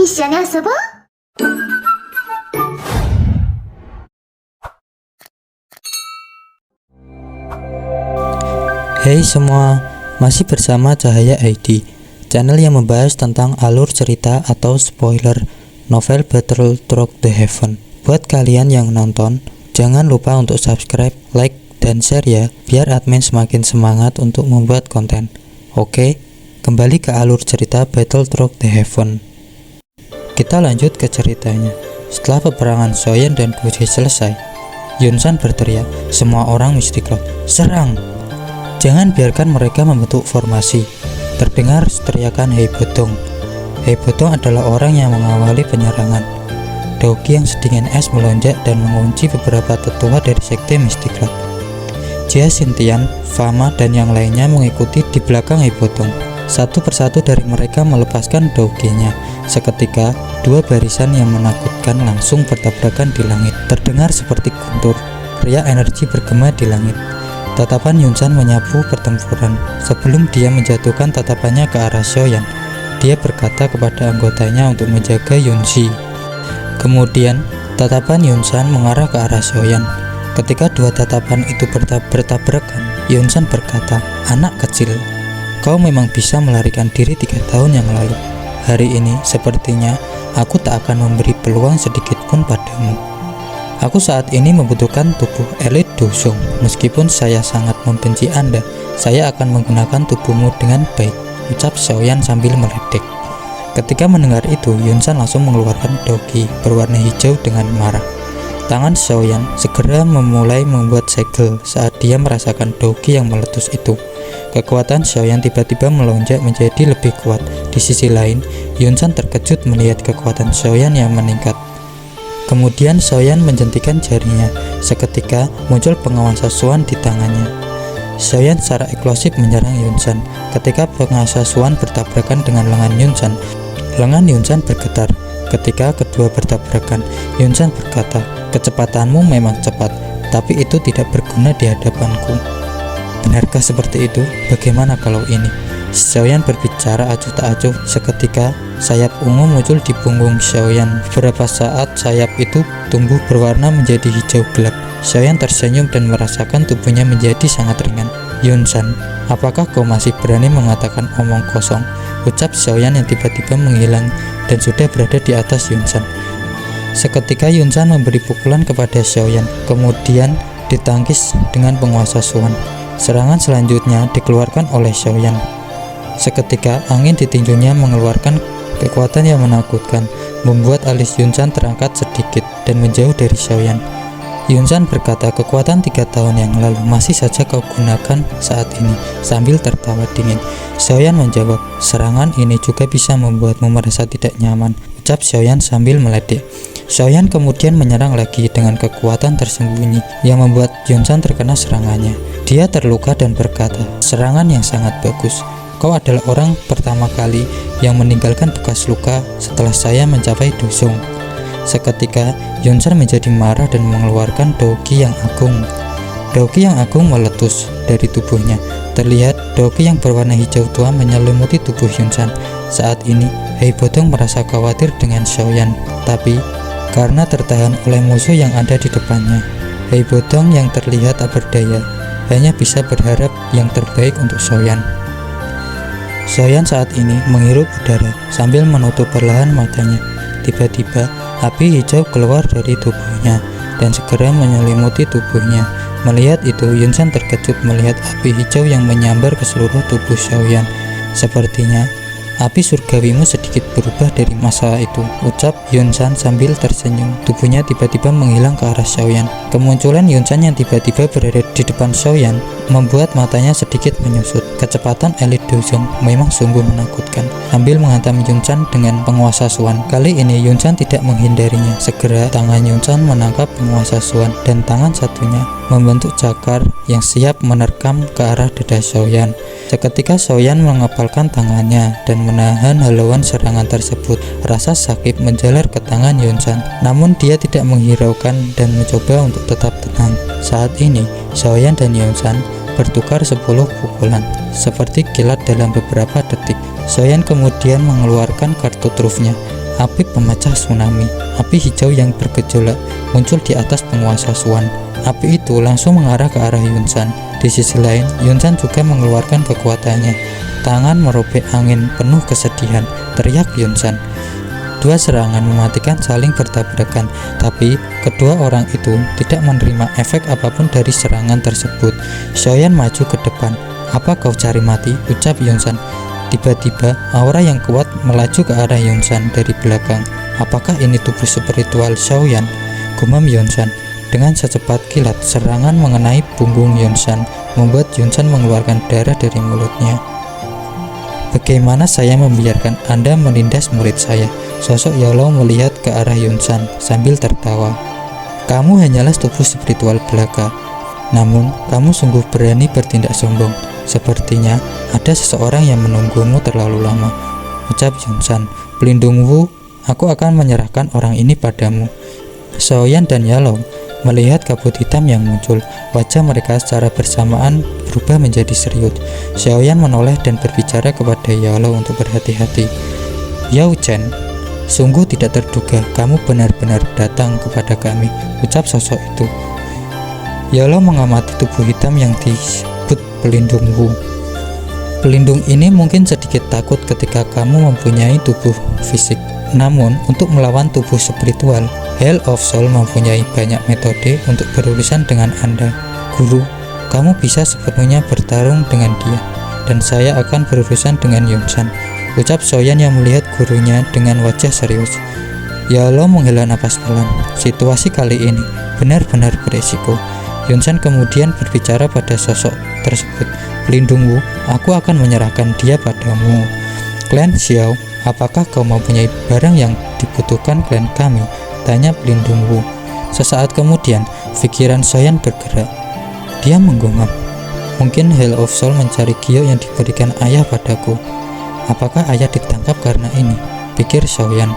一緒に遊ぼう。 Hey semua, masih bersama Cahaya ID, channel yang membahas tentang alur cerita atau spoiler novel Battle Through the Heaven. Buat kalian yang nonton, jangan lupa untuk subscribe, like, dan share ya, biar admin semakin semangat untuk membuat konten. Oke, kembali ke alur cerita Battle Through the Heaven. Kita lanjut ke ceritanya. Setelah peperangan Soyeon dan Goji selesai, Yunsan berteriak, "Semua orang Mystic Cloud, serang! Jangan biarkan mereka membentuk formasi." Terdengar teriakan Hei Bodong. Hei Bodong adalah orang yang mengawali penyerangan. Dogi yang sedingin es melonjak dan mengunci beberapa tetua dari sekte Mystic Cloud. Jia Xintian, Fama, dan yang lainnya mengikuti di belakang Hei Bodong. Satu persatu dari mereka melepaskan doginya. Seketika, dua barisan yang menakutkan langsung bertabrakan di langit. Terdengar seperti guntur, riak energi bergema di langit. Tatapan Yunsan menyapu pertempuran. Sebelum dia menjatuhkan tatapannya ke arah Soyeon, dia berkata kepada anggotanya untuk menjaga Yunsi. Kemudian, tatapan Yunsan mengarah ke arah Soyeon. Ketika dua tatapan itu bertabrakan, Yunsan berkata, "Anak kecil, kau memang bisa melarikan diri 3 tahun yang lalu. Hari ini, sepertinya aku tak akan memberi peluang sedikit pun padamu. Aku saat ini membutuhkan tubuh elit Dosung. Meskipun saya sangat membenci Anda, saya akan menggunakan tubuhmu dengan baik," ucap Soyeon sambil meledek. Ketika mendengar itu, Yunsan langsung mengeluarkan dogi berwarna hijau dengan marah. Tangan Soyeon segera memulai membuat segel saat dia merasakan dogi yang meletus itu. Kekuatan Soyeon tiba-tiba melonjak menjadi lebih kuat. Di sisi lain, Yunsan terkejut melihat kekuatan Soyeon yang meningkat. Kemudian Soyeon menjentikan jarinya. Seketika muncul penguasa Suan di tangannya. Soyeon secara eksplosif menyerang Yunsan. Ketika penguasa Suan bertabrakan dengan lengan Yunsan bergetar. Ketika kedua bertabrakan, Yunsan berkata, "Kecepatanmu memang cepat, tapi itu tidak berguna di hadapanku." Benarkah seperti itu? Bagaimana kalau ini? Soyeon berbicara acuh tak acuh. Seketika sayap ungu muncul di punggung Soyeon. Beberapa saat sayap itu tumbuh berwarna menjadi hijau gelap. Soyeon tersenyum dan merasakan tubuhnya menjadi sangat ringan. "Yunsan, apakah kau masih berani mengatakan omong kosong?" ucap Soyeon yang tiba-tiba menghilang dan sudah berada di atas Yunsan. Seketika Yunsan memberi pukulan kepada Soyeon, kemudian ditangkis dengan penguasa Suan. Serangan selanjutnya dikeluarkan oleh Soyeon. Seketika angin di tinjunya mengeluarkan kekuatan yang menakutkan, membuat alis Yunsan terangkat sedikit dan menjauh dari Soyeon. Yunsan berkata, "Kekuatan 3 tahun yang lalu masih saja kau gunakan saat ini," sambil tertawa dingin. Soyeon menjawab, "Serangan ini juga bisa membuatmu merasa tidak nyaman," ucap Soyeon sambil meledek. Soyeon kemudian menyerang lagi dengan kekuatan tersembunyi yang membuat Yunsan terkena serangannya. Dia terluka dan berkata, "Serangan yang sangat bagus. Kau adalah orang pertama kali yang meninggalkan bekas luka setelah saya mencapai Dosung." Seketika Yunsan menjadi marah dan mengeluarkan dogi yang agung. Dogi yang agung meletus dari tubuhnya. Terlihat dogi yang berwarna hijau tua menyelimuti tubuh Yunsan. Saat ini Hei Bodong merasa khawatir dengan Soyeon, tapi karena tertahan oleh musuh yang ada di depannya, Hei Bodong yang terlihat tak berdaya hanya bisa berharap yang terbaik untuk Soyeon. Soyeon saat ini menghirup udara sambil menutup perlahan matanya. Tiba-tiba api hijau keluar dari tubuhnya dan segera menyelimuti tubuhnya. Melihat itu, Yunsan terkejut melihat api hijau yang menyambar ke seluruh tubuh Soyeon. "Sepertinya api surgawimu sedikit berubah dari masa itu," ucap Yunsan sambil tersenyum. Tubuhnya tiba-tiba menghilang ke arah Soyeon. Kemunculan Yunsan yang tiba-tiba berada di depan Soyeon membuat matanya sedikit menyusut. Kecepatan elit Dosung memang sungguh menakutkan. Sambil menghantam Yunsan dengan penguasa Suan, kali ini Yunsan tidak menghindarinya. Segera tangan Yunsan menangkap penguasa Suan dan tangan satunya membentuk cakar yang siap menerkam ke arah dada Soyeon. Seketika Soyeon mengepalkan tangannya dan menahan haluan serangan tersebut. Rasa sakit menjalar ke tangan Yunsan, namun dia tidak menghiraukan dan mencoba untuk tetap tenang. Saat ini Soyeon dan Yunsan bertukar 10 pukulan seperti kilat dalam beberapa detik. Soyeon kemudian mengeluarkan kartu trufnya. Api pemecah tsunami, api hijau yang bergejolak muncul di atas penguasa Swan. Api itu langsung mengarah ke arah Yunsan. Di sisi lain, Yunsan juga mengeluarkan kekuatannya. Tangan merobek angin penuh kesedihan, teriak Yunsan. Dua serangan mematikan saling bertabrakan, tapi kedua orang itu tidak menerima efek apapun dari serangan tersebut. Xiaoyan maju ke depan. "Apa kau cari mati?" ucap Yunsan. Tiba-tiba, aura yang kuat melaju ke arah Yunsan dari belakang. "Apakah ini tubuh spiritual Xiaoyan?" gumam Yunsan. Dengan secepat kilat, serangan mengenai punggung Yunsan, membuat Yunsan mengeluarkan darah dari mulutnya. "Bagaimana saya membiarkan Anda menindas murid saya?" Sosok Yaolong melihat ke arah Yunsan sambil tertawa. "Kamu hanyalah tubuh spiritual belaka. Namun, kamu sungguh berani bertindak sombong. Sepertinya ada seseorang yang menunggumu terlalu lama," ucap Yunsan. "Pelindung Wu, aku akan menyerahkan orang ini padamu." Xiaoyan dan Yaolong melihat kabut hitam yang muncul. Wajah mereka secara bersamaan berubah menjadi serius. Xiaoyan menoleh dan berbicara kepada Yaolong untuk berhati-hati. "Yao Chen, sungguh tidak terduga kamu benar-benar datang kepada kami," ucap sosok itu. Yaolong mengamati tubuh hitam yang disebut pelindung Wu. "Pelindung ini mungkin sedikit takut ketika kamu mempunyai tubuh fisik. Namun, untuk melawan tubuh spiritual, Hell of Soul mempunyai banyak metode untuk berurusan dengan Anda. Guru, kamu bisa sepenuhnya bertarung dengan dia, dan saya akan berurusan dengan Yunsan," ucap Xiaoyan yang melihat gurunya dengan wajah serius. Yaolong menghela napas pelan. Situasi kali ini benar-benar beresiko. Yunsan kemudian berbicara pada sosok tersebut. "Pelindung Wu, aku akan menyerahkan dia padamu." "Klan Xiao, apakah kau mempunyai barang yang dibutuhkan klan kami?" tanya pelindung Wu. Sesaat kemudian, pikiran Xiaoyan bergerak. Dia menggumam. "Mungkin Hell of Soul mencari giok yang diberikan ayah padaku. Apakah ayah ditangkap karena ini?" pikir Xiaoyan.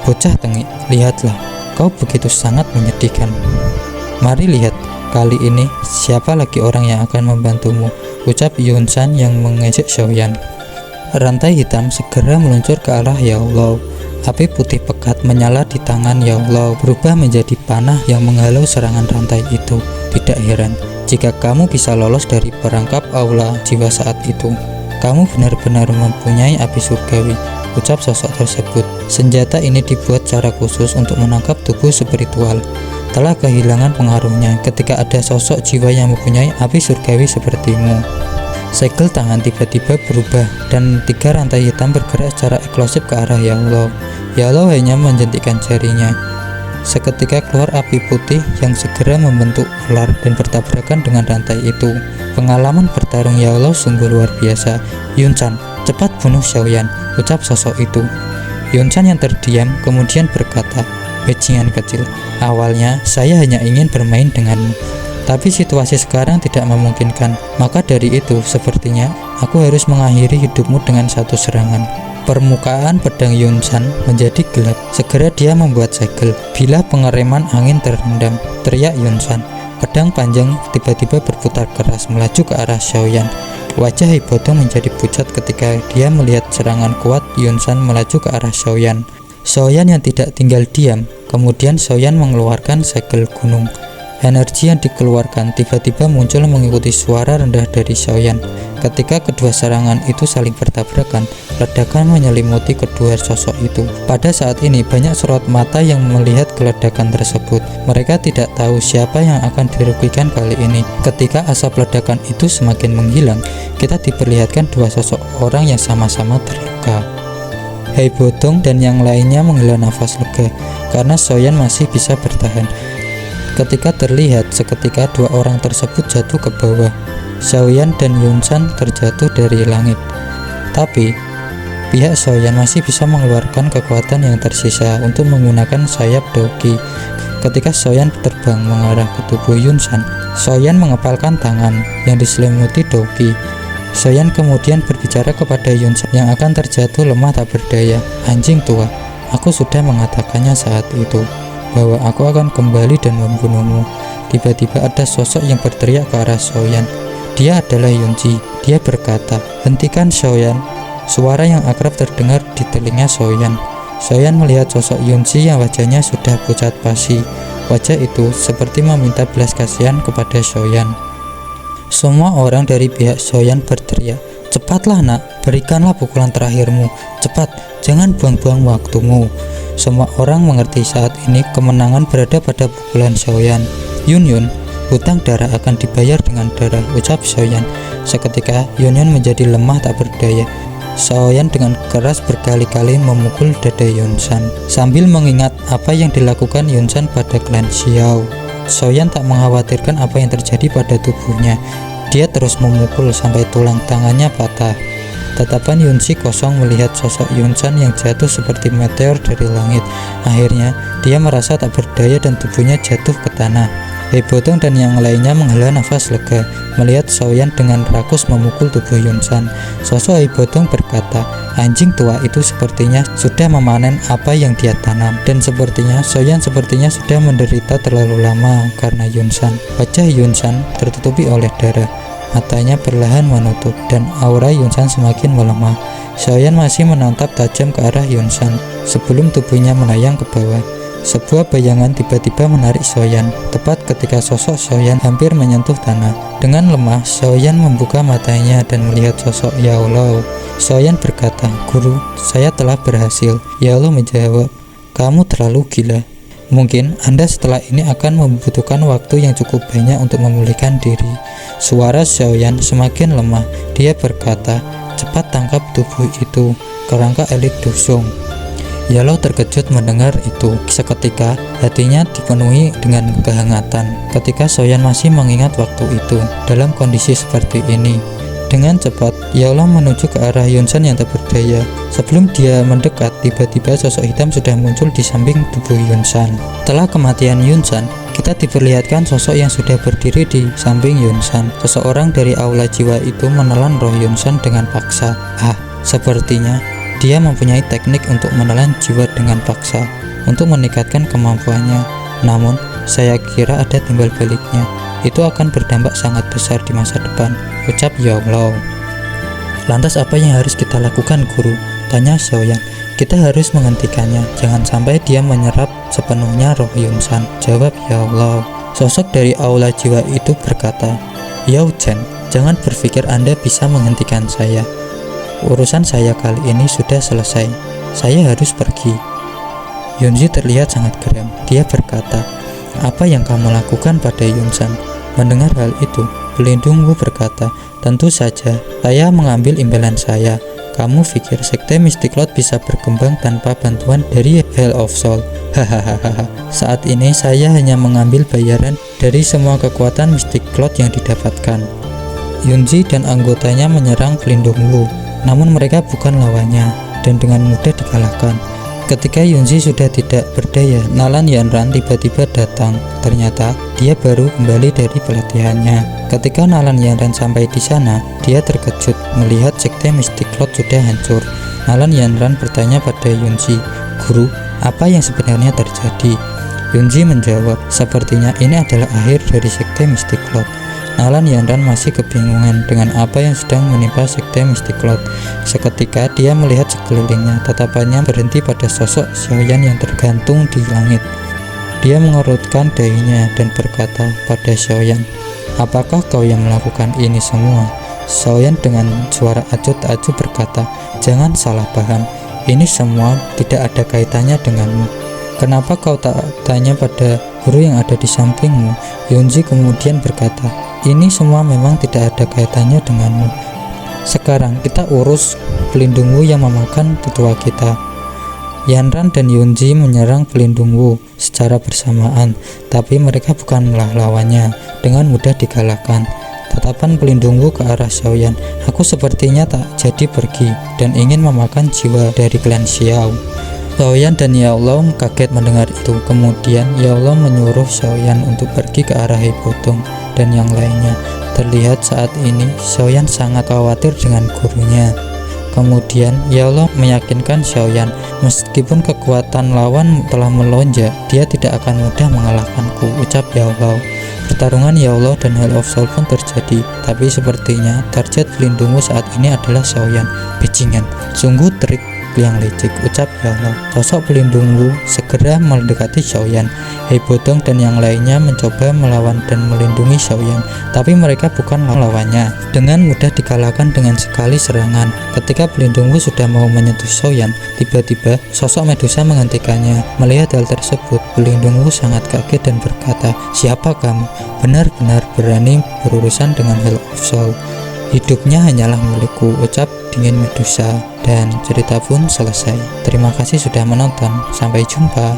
"Bocah tengik, lihatlah, kau begitu sangat menyedihkan. Mari lihat, kali ini siapa lagi orang yang akan membantumu," ucap Yunsan yang mengejek Xiaoyan. Rantai hitam segera meluncur ke arah Yaolong. Api putih pekat menyala di tangan Yaolong, berubah menjadi panah yang menghalau serangan rantai itu. Tidak heran jika kamu bisa lolos dari perangkap aula jiwa saat itu. Kamu benar-benar mempunyai api surgawi, ucap sosok tersebut. Senjata ini dibuat secara khusus untuk menangkap tubuh spiritual. Telah kehilangan pengaruhnya ketika ada sosok jiwa yang mempunyai api surgawi sepertimu. Segel tangan tiba-tiba berubah dan 3 rantai hitam bergerak secara eksplosif ke arah Yaolong. Yaolong hanya menjentikkan jarinya. Seketika keluar api putih yang segera membentuk ular dan bertabrakan dengan rantai itu. Pengalaman bertarung Yaolong sungguh luar biasa. "Yunsan, cepat bunuh Xiaoyan," ucap sosok itu. Yunsan yang terdiam kemudian berkata, "Bajingan kecil, awalnya saya hanya ingin bermain denganmu. Tapi situasi sekarang tidak memungkinkan. Maka dari itu, sepertinya aku harus mengakhiri hidupmu dengan satu serangan." Permukaan pedang Yunsan menjadi gelap. Segera dia membuat segel. "Bila pengereman angin terendam," teriak Yunsan. Pedang panjang tiba-tiba berputar keras melaju ke arah Xiaoyan. Wajah Haibotong menjadi pucat ketika dia melihat serangan kuat Yunsan melaju ke arah Xiaoyan. Xiaoyan yang tidak tinggal diam. Kemudian Xiaoyan mengeluarkan segel gunung. Energi yang dikeluarkan tiba-tiba muncul mengikuti suara rendah dari Xiaoyan. Ketika kedua serangan itu saling bertabrakan, ledakan menyelimuti kedua sosok itu. Pada saat ini banyak sorot mata yang melihat keledakan tersebut. Mereka tidak tahu siapa yang akan dirugikan kali ini. Ketika asap ledakan itu semakin menghilang, kita diperlihatkan dua sosok orang yang sama-sama terluka. Haibotong dan yang lainnya menghela nafas lega karena Xiaoyan masih bisa bertahan. Ketika terlihat, seketika dua orang tersebut jatuh ke bawah. Xiaoyan dan Yunsan terjatuh dari langit. Tapi, pihak Xiaoyan masih bisa mengeluarkan kekuatan yang tersisa untuk menggunakan sayap Doki. Ketika Xiaoyan terbang mengarah ke tubuh Yunsan, Xiaoyan mengepalkan tangan yang diselimuti Doki. Xiaoyan kemudian berbicara kepada Yunsan yang akan terjatuh lemah tak berdaya. "Anjing tua, aku sudah mengatakannya saat itu bahwa aku akan kembali dan membunuhmu." Tiba-tiba ada sosok yang berteriak ke arah Xiaoyan. Dia adalah Yunji. Dia berkata, "Hentikan Xiaoyan." Suara yang akrab terdengar di telinga Xiaoyan. Xiaoyan melihat sosok Yunzi yang wajahnya sudah pucat pasi. Wajah itu seperti meminta belas kasihan kepada Xiaoyan. Semua orang dari pihak Xiaoyan berteriak, "Cepatlah nak, berikanlah pukulan terakhirmu. Cepat, jangan buang-buang waktumu." Semua orang mengerti saat ini kemenangan berada pada pukulan Xiaoyan. "Yun, hutang darah akan dibayar dengan darah," ucap Xiaoyan. Seketika Yun menjadi lemah tak berdaya. Xiaoyan dengan keras berkali-kali memukul dada Yunsan sambil mengingat apa yang dilakukan Yunsan pada klan Xiao. Xiaoyan tak mengkhawatirkan apa yang terjadi pada tubuhnya. Dia terus memukul sampai tulang tangannya patah. Tatapan Yunzi kosong melihat sosok Yunsan yang jatuh seperti meteor dari langit. Akhirnya dia merasa tak berdaya dan tubuhnya jatuh ke tanah. Heibotong dan yang lainnya menghela nafas lega melihat Xiaoyan dengan rakus memukul tubuh Yunsan. Sosok Heibotong berkata, "Anjing tua itu sepertinya sudah memanen apa yang dia tanam, dan sepertinya Xiaoyan sudah menderita terlalu lama karena Yunsan." Wajah Yunsan tertutupi oleh darah, matanya perlahan menutup dan aura Yunsan semakin melemah. Xiaoyan masih menatap tajam ke arah Yunsan sebelum tubuhnya melayang ke bawah. Sebuah bayangan tiba-tiba menarik Xiaoyan. Tepat ketika sosok Xiaoyan hampir menyentuh tanah, dengan lemah Xiaoyan membuka matanya dan melihat sosok Yao Lao. Xiaoyan berkata, "Guru, saya telah berhasil." Yao Lao menjawab, "Kamu terlalu gila. Mungkin Anda setelah ini akan membutuhkan waktu yang cukup banyak untuk memulihkan diri." Suara Xiaoyan semakin lemah. Dia berkata, "Cepat tangkap tubuh itu, kerangka elit Dusung." Yalo terkejut mendengar itu. Seketika hatinya dipenuhi dengan kehangatan ketika Xiaoyan masih mengingat waktu itu dalam kondisi seperti ini. Dengan cepat Yalo menuju ke arah Yunsan yang tak berdaya. Sebelum dia mendekat, tiba-tiba sosok hitam sudah muncul di samping tubuh Yunsan. Setelah kematian Yunsan, kita diperlihatkan sosok yang sudah berdiri di samping Yunsan. Seseorang dari aula jiwa itu menelan roh Yunsan dengan paksa. Sepertinya dia mempunyai teknik untuk menelan jiwa dengan paksa untuk meningkatkan kemampuannya. Namun, saya kira ada timbal baliknya. Itu akan berdampak sangat besar di masa depan, ucap Yao Lao. "Lantas apa yang harus kita lakukan, Guru?" tanya Xiaoyan. "Kita harus menghentikannya, jangan sampai dia menyerap sepenuhnya roh Yunsan," jawab Yao Lao. Sosok dari aula jiwa itu berkata, "Yao Chen, jangan berpikir Anda bisa menghentikan saya. Urusan saya kali ini sudah selesai. Saya harus pergi." Yunzi terlihat sangat geram. Dia berkata, "Apa yang kamu lakukan pada Yunsan?" Mendengar hal itu, pelindung Wu berkata, "Tentu saja, saya mengambil imbalan saya. Kamu pikir sekte Mystic Cloud bisa berkembang tanpa bantuan dari Hell of Soul? Hahaha. Saat ini saya hanya mengambil bayaran dari semua kekuatan Mystic Cloud yang didapatkan." Yunzi dan anggotanya menyerang pelindung Wu. Namun mereka bukan lawannya dan dengan mudah dikalahkan. Ketika Yunzi sudah tidak berdaya, Nalan Yanran tiba-tiba datang. Ternyata dia baru kembali dari pelatihannya. Ketika Nalan Yanran sampai di sana, dia terkejut melihat sekte Mystic Cloud sudah hancur. Nalan Yanran bertanya pada Yunzi, "Guru, apa yang sebenarnya terjadi?" Yunzi menjawab, "Sepertinya ini adalah akhir dari sekte Mystic Cloud." Nalan Yanran masih kebingungan dengan apa yang sedang menimpa sekte Mystic Cloud. Seketika dia melihat sekelilingnya, tatapannya berhenti pada sosok Xiaoyan yang tergantung di langit. Dia mengerutkan dahinya dan berkata pada Xiaoyan, "Apakah kau yang melakukan ini semua?" Xiaoyan dengan suara acuh tak acuh berkata, "Jangan salah paham, ini semua tidak ada kaitannya denganmu. Kenapa kau tak tanya pada guru yang ada di sampingmu?" Yunzi kemudian berkata, "Ini semua memang tidak ada kaitannya denganmu. Sekarang kita urus pelindung Wu yang memakan tetua kita." Yanran dan Yunzi menyerang pelindung Wu secara bersamaan, tapi mereka bukanlah lawannya, dengan mudah dikalahkan. Tatapan pelindung Wu ke arah Xiaoyan, "Aku sepertinya tak jadi pergi dan ingin memakan jiwa dari klan Xiao." Xiaoyan dan Yao Lao kaget mendengar itu. Kemudian Yao Lao menyuruh Xiaoyan untuk pergi ke arah Heibotong dan yang lainnya. Terlihat saat ini Xiaoyan sangat khawatir dengan gurunya. Kemudian Yao Lao meyakinkan Xiaoyan, "Meskipun kekuatan lawan telah melonjak, dia tidak akan mudah mengalahkanku," ucap Yao Lao. Pertarungan Yao Lao dan Hell of Soul pun terjadi, tapi sepertinya target pelindungmu saat ini adalah Xiaoyan. Bajingan, sungguh trik yang licik, ucap Yano. Sosok pelindung Wu segera mendekati Xiaoyan. Hei Bodong dan yang lainnya mencoba melawan dan melindungi Xiaoyan, tapi mereka bukan lawannya. Dengan mudah dikalahkan dengan sekali serangan. Ketika pelindung Wu sudah mau menyentuh Xiaoyan, tiba-tiba sosok Medusa menghentikannya. Melihat hal tersebut, pelindung Wu sangat kaget dan berkata, "Siapa kamu? Benar-benar berani berurusan dengan Hell of Soul. Hidupnya hanyalah milikku," ucap dingin Medusa. Dan cerita pun selesai. Terima kasih sudah menonton. Sampai jumpa.